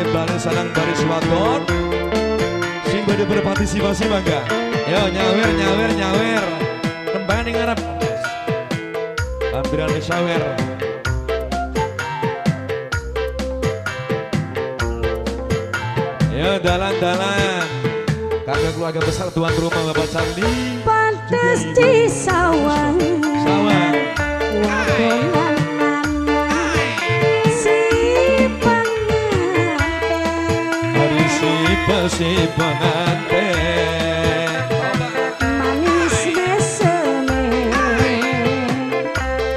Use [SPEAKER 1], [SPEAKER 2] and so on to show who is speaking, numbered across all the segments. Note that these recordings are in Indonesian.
[SPEAKER 1] kangge balik sanang baris waton sing badhe berpartisipasi mangga. Yo nyawer tembangan ning ngarep ambiran sawer. Yo dalan-dalan kangge keluarga besar tuan rumah Bapak Sandi
[SPEAKER 2] pantes di sawah wadolan
[SPEAKER 1] si pengantin
[SPEAKER 2] manis mesene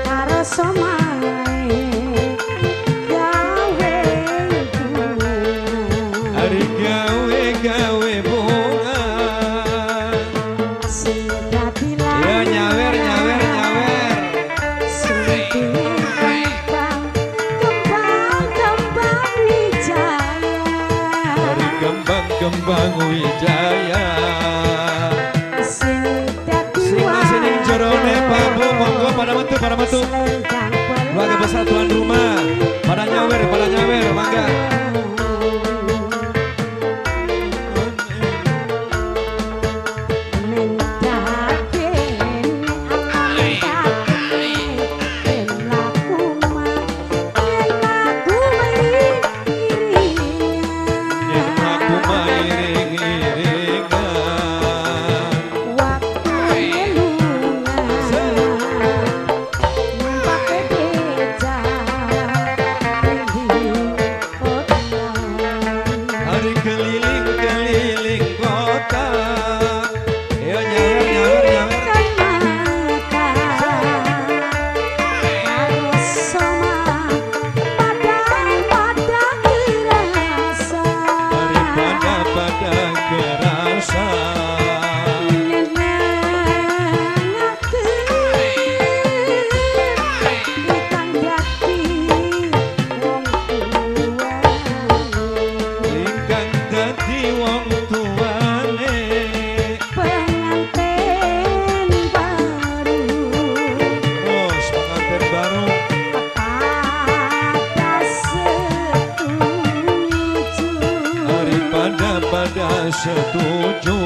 [SPEAKER 2] karo somae gawe bunga
[SPEAKER 1] hari gawe bunga
[SPEAKER 2] sing dadi lan
[SPEAKER 1] ya nyawer
[SPEAKER 2] sing kembang wijaya
[SPEAKER 1] hari kembang wijaya
[SPEAKER 2] sing
[SPEAKER 1] masih ning jerone bambu monggo pada metu keluarga besar tuan rumah pada nyawer mangga. Pada setuju